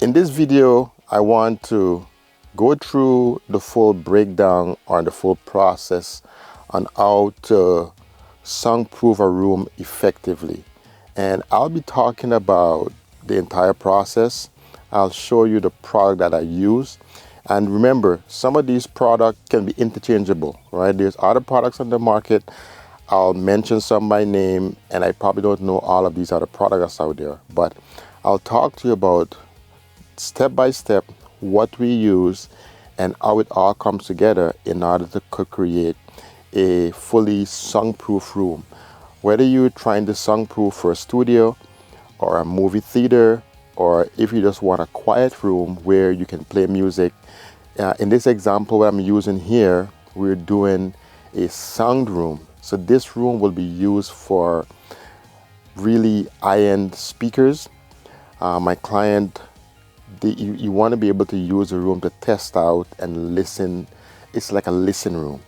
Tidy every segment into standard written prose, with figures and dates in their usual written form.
In this video, I want to go through the full breakdown or the full process on how to soundproof a room effectively. And I'll be talking about the entire process. I'll show you the product that I use. And remember, some of these products can be interchangeable, right? There's other products on the market. I'll mention some by name, and I probably don't know all of these other products out there, but I'll talk to you about step by step what we use and how it all comes together in order to create a fully soundproof room. Whether you're trying to soundproof for a studio or a movie theater, or if you just want a quiet room where you can play music. In this example, what I'm using here, we're doing a sound room. So this room will be used for really high-end speakers. My client, you want to be able to use a room to test out and listen. It's like a listen room.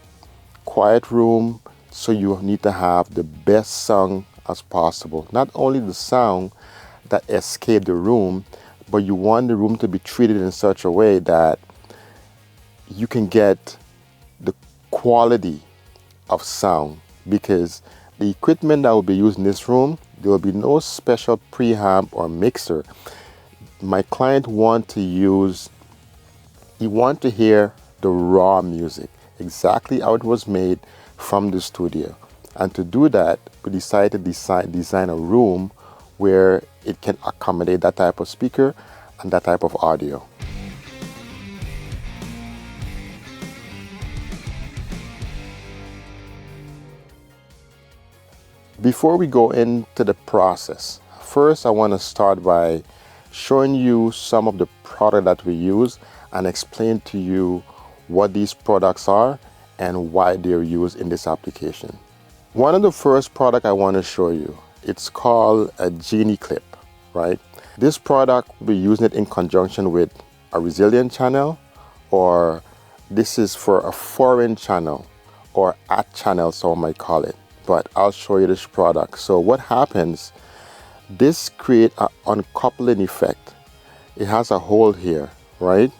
Quiet room, so you need to have the best sound as possible. Not only the sound that escape the room, but you want the room to be treated in such a way that you can get the quality of sound, because the equipment that will be used in this room, there will be no special preamp or mixer. My client want to hear the raw music, exactly how it was made from the studio. And to do that, we decided to design a room where it can accommodate that type of speaker and that type of audio. Before we go into the process, first I want to start by showing you some of the product that we use and explain to you what these products are and why they're used in this application. One of the first product I want to show you, it's called a Genie Clip, right? This product, we'll be using it in conjunction with a resilient channel, or this is for a foreign channel or at channel, some might call it. But I'll show you this product. So what happens, this creates an uncoupling effect. It has a hole here, right?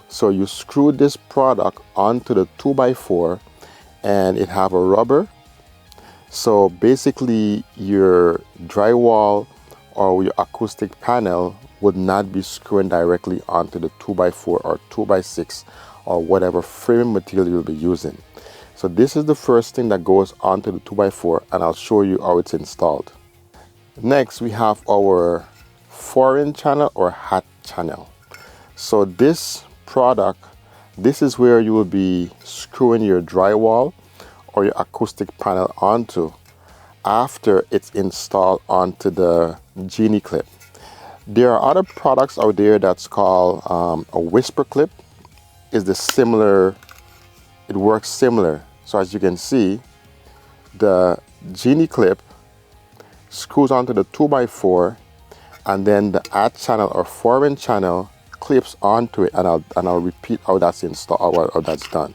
So you screw this product onto the 2x4 and it have a rubber. So basically your drywall or your acoustic panel would not be screwing directly onto the 2x4 or 2x6 or whatever framing material you'll be using. So this is the first thing that goes onto the 2x4, and I'll show you how it's installed. Next, we have our foreign channel or hat channel. So this product, this is where you will be screwing your drywall or your acoustic panel onto after it's installed onto the Genie Clip. There are other products out there that's called a whisper clip. It works similar. So as you can see, the Genie Clip screws onto the 2x4, and then the add channel or foreign channel clips onto it, and I'll repeat how that's installed or how that's done.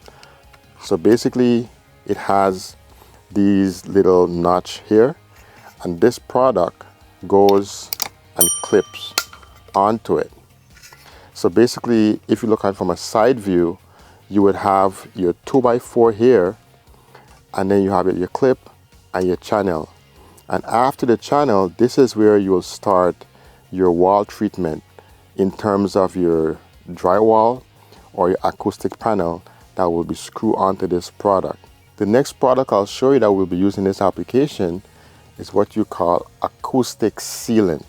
So basically, it has these little notch here, and this product goes and clips onto it. So basically, if you look at it from a side view, you would have your 2x4 here, and then you have your clip and your channel. And after the channel, this is where you will start your wall treatment in terms of your drywall or your acoustic panel that will be screwed onto this product. The next product I'll show you that we'll be using in this application is what you call acoustic sealant.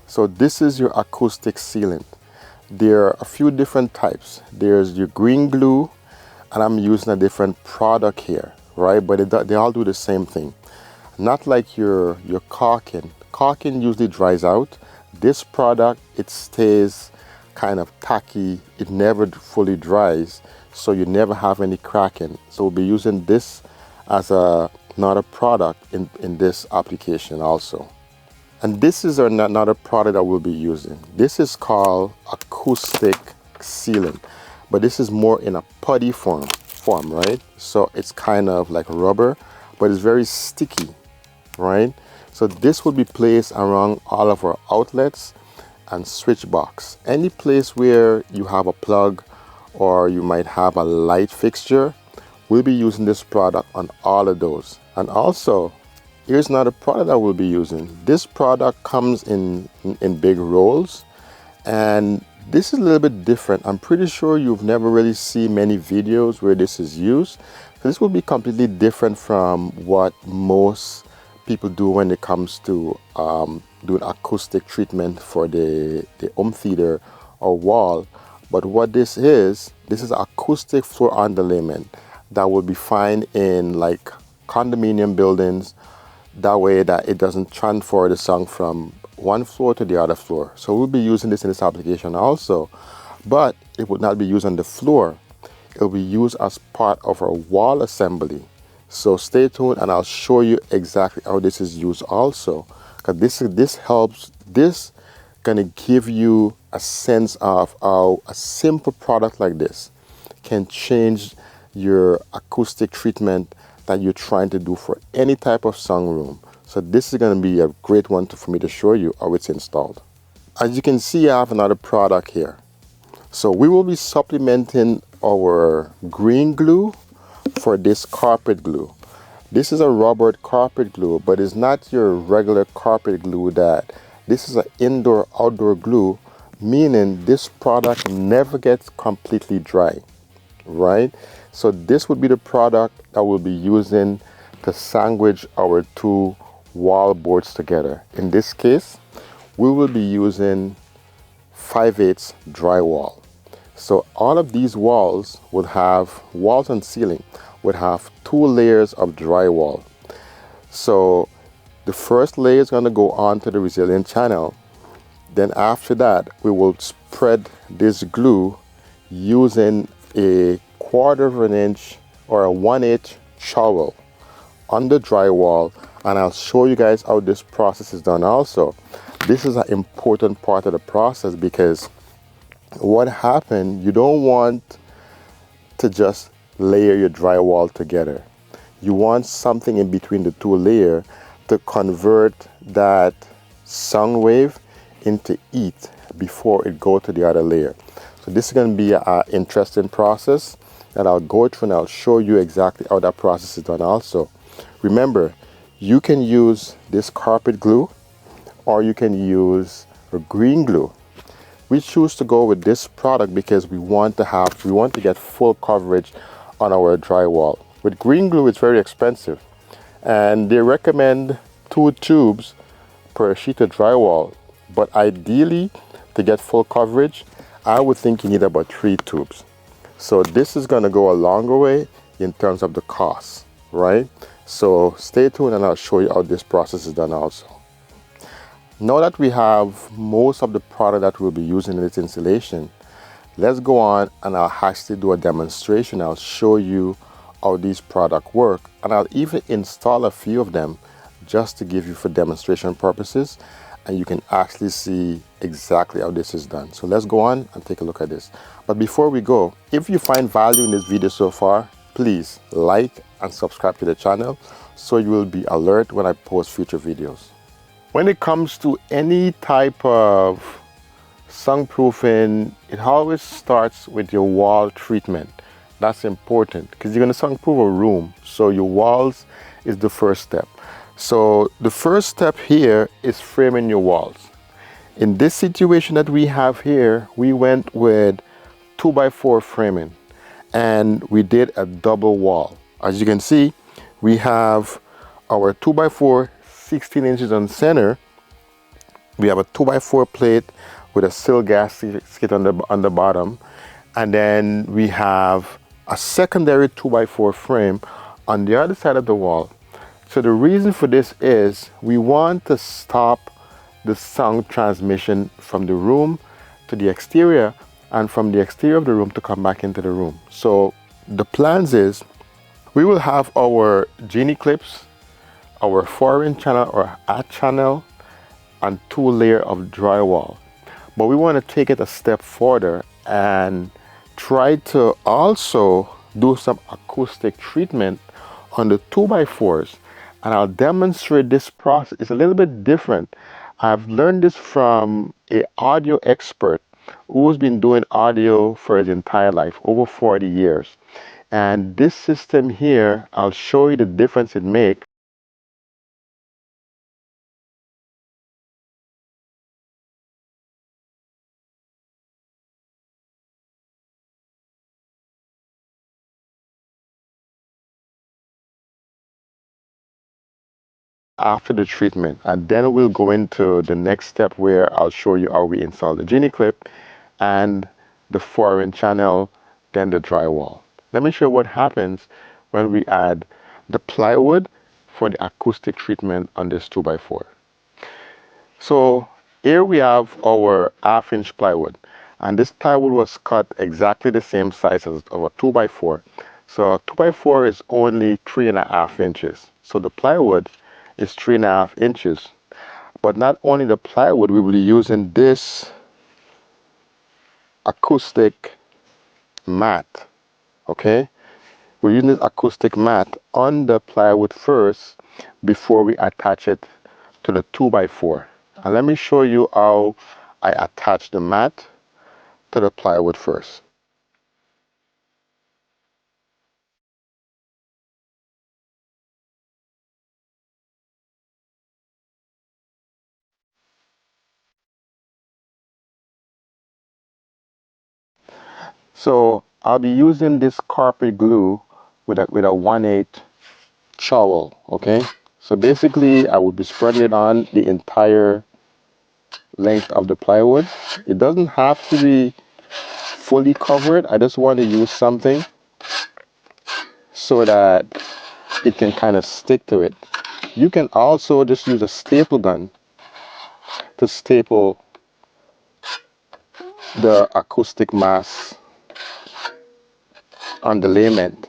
So this is your acoustic sealant. There are a few different types. There's your green glue, and I'm using a different product here, right? But they all do the same thing. Not like your caulking. Caulking usually dries out. This product, it stays kind of tacky. It never fully dries, so you never have any cracking. So we'll be using this as another product in this application also. And this is another product that we'll be using. This is called acoustic sealant, but this is more in a putty form, right? So it's kind of like rubber, but it's very sticky, right? So this will be placed around all of our outlets and switch box. Any place where you have a plug or you might have a light fixture, we'll be using this product on all of those. And also, here's another product that we'll be using. This product comes in big rolls, and this is a little bit different. I'm pretty sure you've never really seen many videos where this is used. This will be completely different from what most people do when it comes to doing acoustic treatment for the home theater or wall. But what this is acoustic floor underlayment that will be fine in like condominium buildings. That way that it doesn't transfer the sound from one floor to the other floor. So we'll be using this in this application also, but it would not be used on the floor. It will be used as part of our wall assembly. So stay tuned and I'll show you exactly how this is used also. Because this gonna give you a sense of how a simple product like this can change your acoustic treatment that you're trying to do for any type of sound room. So this is going to be a great one for me to show you how it's installed. As you can see, I have another product here. So we will be supplementing our green glue for this carpet glue. This is a rubber carpet glue, but it's not your regular carpet glue. This is an indoor-outdoor glue, meaning this product never gets completely dry, right? So this would be the product that we'll be using to sandwich our two wall boards together. In this case, we will be using 5/8 drywall. So all of these walls and ceiling would have 2 layers of drywall. So the first layer is going to go onto the resilient channel. Then after that, we will spread this glue using a 1/4 of an inch or a 1/8 trowel on the drywall, and I'll show you guys how this process is done also. This is an important part of the process because what happened, you don't want to just layer your drywall together. You want something in between the 2 layers to convert that sound wave into heat before it go to the other layer. So this is going to be an interesting process that I'll go through, and I'll show you exactly how that process is done also. Remember, you can use this carpet glue or you can use a green glue. We choose to go with this product because we want to get full coverage on our drywall. With green glue, it's very expensive, and they recommend 2 tubes per sheet of drywall. But ideally, to get full coverage, I would think you need about 3 tubes. So this is going to go a longer way in terms of the cost, right? So stay tuned and I'll show you how this process is done also. Now that we have most of the product that we'll be using in this installation, let's go on and I'll actually do a demonstration. I'll show you how these products work, and I'll even install a few of them just to give you for demonstration purposes, and you can actually see exactly how this is done. So let's go on and take a look at this. But before we go, if you find value in this video so far, please like and subscribe to the channel so you will be alert when I post future videos. When it comes to any type of soundproofing, it always starts with your wall treatment. That's important because you're going to soundproof a room, so your walls is the first step. So the first step here is framing your walls. In this situation that we have here, we went with 2x4 framing, and we did a double wall. As you can see, we have our 2x4 16 inches on center. We have a 2x4 plate with a sill gasket on the bottom, and then we have a secondary 2x4 frame on the other side of the wall. So the reason for this is we want to stop the sound transmission from the room to the exterior and from the exterior of the room to come back into the room. So the plans is we will have our Genie Clips, our 4-inch channel or at channel, and 2 layers of drywall. But we want to take it a step further and try to also do some acoustic treatment on the 2x4s. And I'll demonstrate this process. It's a little bit different. I've learned this from a audio expert who's been doing audio for his entire life, over 40 years. And this system here, I'll show you the difference it makes after the treatment. And then we'll go into the next step where I'll show you how we install the Genie Clip and the 4-inch channel, then the drywall. Let me show you what happens when we add the plywood for the acoustic treatment on this 2x4. So here we have our 1/2 inch plywood, and this plywood was cut exactly the same size as our 2x4. So a 2x4 is only 3.5 inches. So the plywood is 3.5 inches. But not only the plywood, we will be using this acoustic mat. Okay, we're using this acoustic mat on the plywood first before we attach it to the 2x4. And let me show you how I attach the mat to the plywood first. So I'll be using this carpet glue with a 1/8 trowel. Okay, so basically I will be spreading it on the entire length of the plywood. It doesn't have to be fully covered. I just want to use something so that it can kind of stick to it. You can also just use a staple gun to staple the acoustic mass on the layment,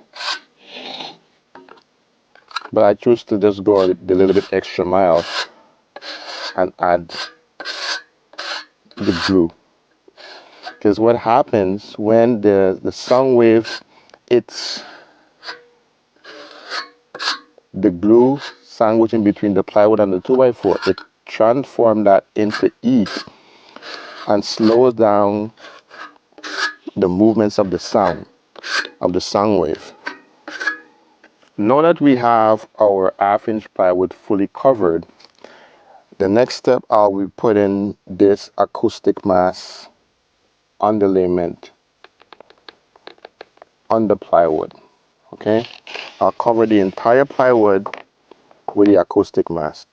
but I choose to just go a little bit extra mile and add the glue, because what happens when the sound wave hits the glue sandwich in between the plywood and the 2x4, it transforms that into heat and slows down the movements of the sound wave. Now that we have our 1/2 inch plywood fully covered, the next step I'll be putting this acoustic mass on the layment on the plywood. Okay, I'll cover the entire plywood with the acoustic mass.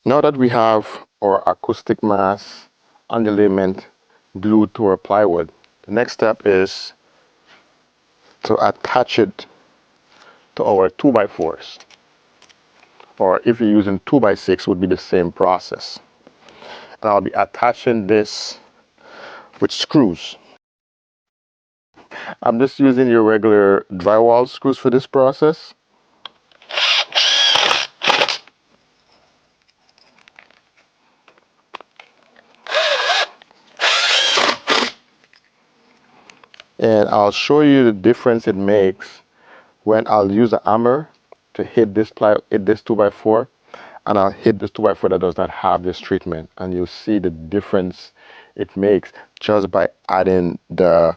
Now that we have our acoustic mass on the layment glued to our plywood, the next step is to attach it to our 2x4s, or if you're using 2x6 would be the same process. And I'll be attaching this with screws. I'm just using your regular drywall screws for this process. And I'll show you the difference it makes when I'll use a hammer to hit this 2x4, and I'll hit this 2x4 that does not have this treatment, and you'll see the difference it makes just by adding the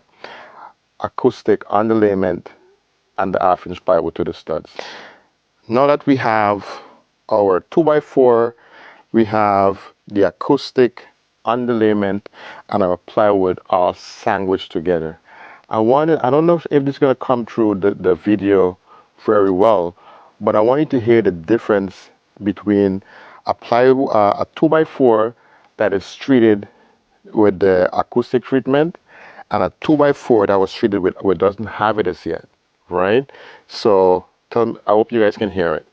acoustic on the layment and the 1/2 inch plywood to the studs. Now that we have our 2x4, we have the acoustic on the layment and our plywood all sandwiched together. I don't know if this is going to come through the video very well, but I want you to hear the difference between a 2x4 that is treated with the acoustic treatment and a 2x4 that was treated with doesn't have it as yet, right? So I hope you guys can hear it.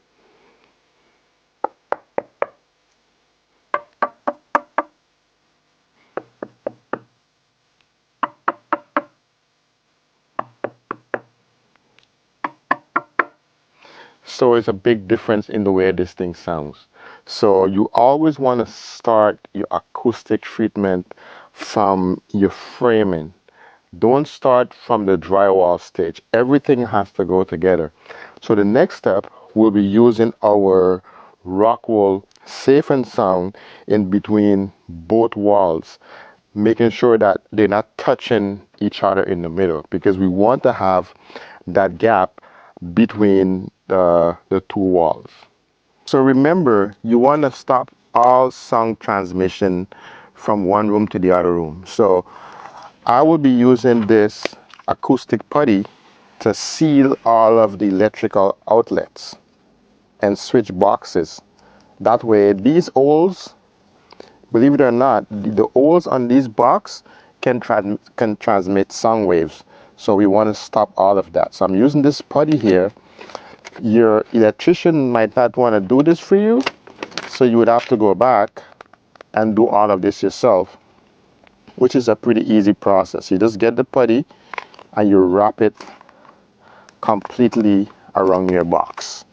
So it's a big difference in the way this thing sounds. So you always want to start your acoustic treatment from your framing. Don't start from the drywall stage. Everything has to go together. So the next step, we'll be using our rock wool safe and sound in between both walls, making sure that they're not touching each other in the middle, because we want to have that gap between the two walls. So remember, you want to stop all sound transmission from one room to the other room. So I will be using this acoustic putty to seal all of the electrical outlets and switch boxes. That way, these holes, believe it or not, the holes on these box can transmit sound waves. So we want to stop all of that. So I'm using this putty here. Your electrician might not want to do this for you, so you would have to go back and do all of this yourself, which is a pretty easy process. You just get the putty and you wrap it completely around your box.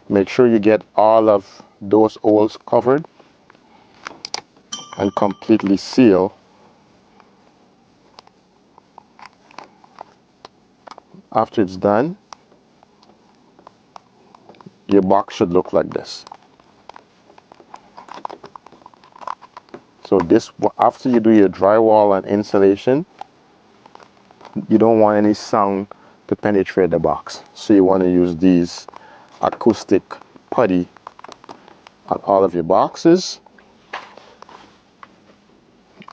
Make sure you get all of those holes covered and completely seal. After it's done, your box should look like this. So this, after you do your drywall and insulation, you don't want any sound to penetrate the box. So you want to use these acoustic putty on all of your boxes,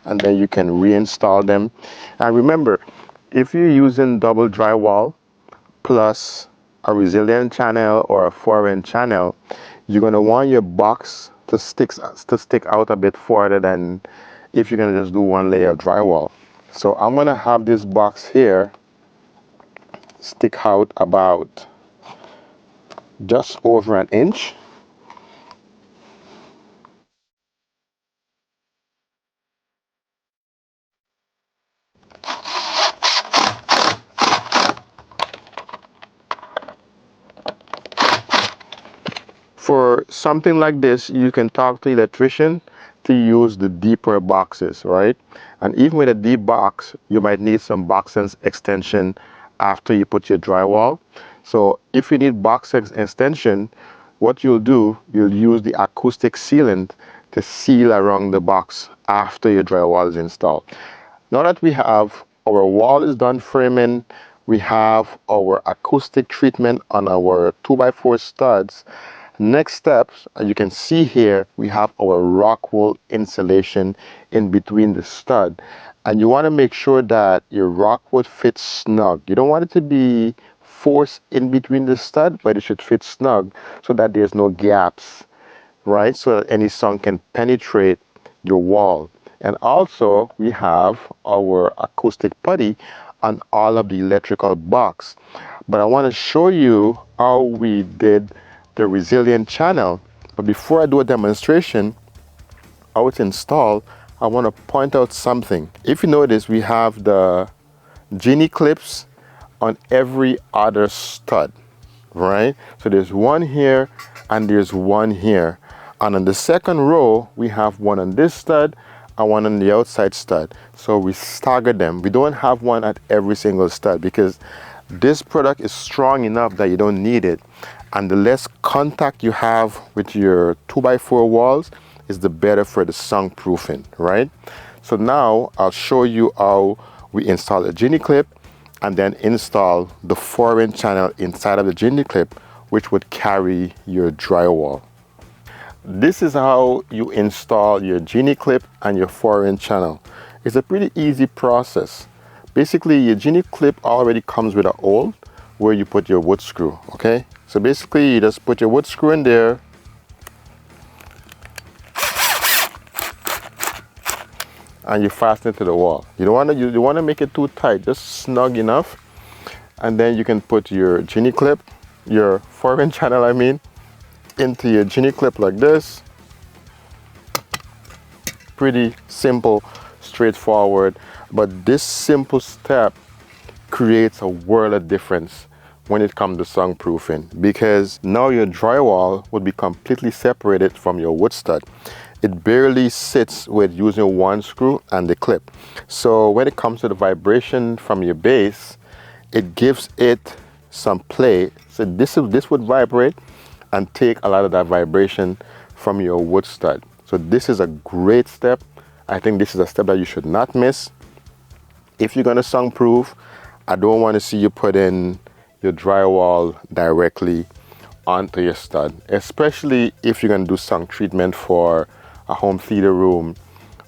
and then you can reinstall them. And remember, if you're using double drywall plus a resilient channel or a foreign channel, you're going to want your box to stick out a bit further than if you're going to just do one layer of drywall. So I'm going to have this box here stick out about just over an inch. For something like this, you can talk to the electrician to use the deeper boxes, right? And even with a deep box, you might need some box extension after you put your drywall. So if you need box extension, what you'll do, you'll use the acoustic sealant to seal around the box after your drywall is installed. Now that we have our wall is done framing, we have our acoustic treatment on our 2x4 studs. Next steps, as you can see here, we have our rock wool insulation in between the stud. And you want to make sure that your rock wool fits snug. You don't want it to be forced in between the stud, but it should fit snug so that there's no gaps, right? So that any sound can penetrate your wall. And also we have our acoustic putty on all of the electrical box. But I want to show you how we did the resilient channel. But before I do a demonstration how it's installed, I want to point out something. If you notice, we have the Genie clips on every other stud, right? So there's one here and there's one here. And on the second row, we have one on this stud and one on the outside stud. So we stagger them. We don't have one at every single stud because this product is strong enough that you don't need it. And the less contact you have with your 2x4 walls is the better for the soundproofing, right? So now I'll show you how we install a Genie Clip and then install the foreign channel inside of the Genie Clip, which would carry your drywall. This is how you install your Genie Clip and your foreign channel. It's a pretty easy process. Basically, your Genie Clip already comes with a hole where you put your wood screw, okay? So basically, you just put your wood screw in there, and you fasten it to the wall. You don't want to make it too tight, just snug enough. And then you can put your Genie Clip, your foreign channel I mean, into your Genie Clip like this. Pretty simple, straightforward, but this simple step creates a world of difference when it comes to soundproofing, because now your drywall would be completely separated from your wood stud. it barely sits with using one screw and the clip. So when it comes to the vibration from your bass, it gives it some play. So this would vibrate and take a lot of that vibration from your wood stud. So this is a great step. I think this is a step that you should not miss. If you're going to soundproof, I don't want to see you put in your drywall directly onto your stud, especially if you're going to do sound treatment for a home theater room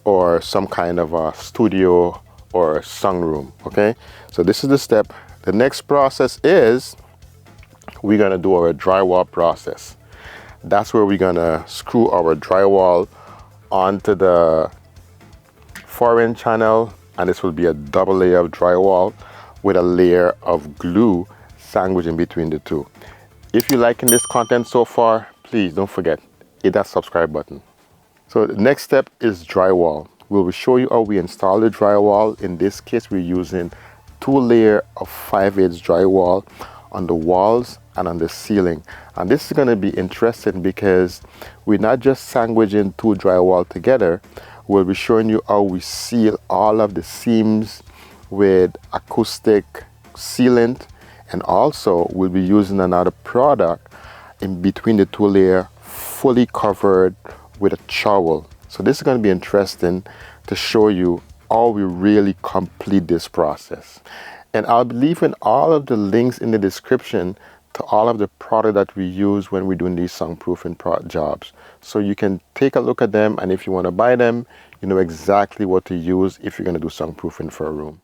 or some kind of a studio or sound room. Okay, so this is the step. The next process is we're going to do our drywall process. That's where we're going to screw our drywall onto the 4-inch channel, and this will be a double layer of drywall with a layer of glue sandwiched in between the two. If you're liking this content so far, please don't forget, hit that subscribe button. So the next step is drywall. We'll show you how we install the drywall. In this case, we're using 2 layers of 5/8 drywall on the walls and on the ceiling. And this is going to be interesting because we're not just sandwiching 2 drywall together. We'll be showing you how we seal all of the seams with acoustic sealant, and also we'll be using another product in between the 2 layers, fully covered with a trowel. So this is going to be interesting to show you how we really complete this process. And I'll be leaving all of the links in the description to all of the product that we use when we're doing these soundproofing jobs. So you can take a look at them, and if you want to buy them, you know exactly what to use if you're going to do soundproofing for a room.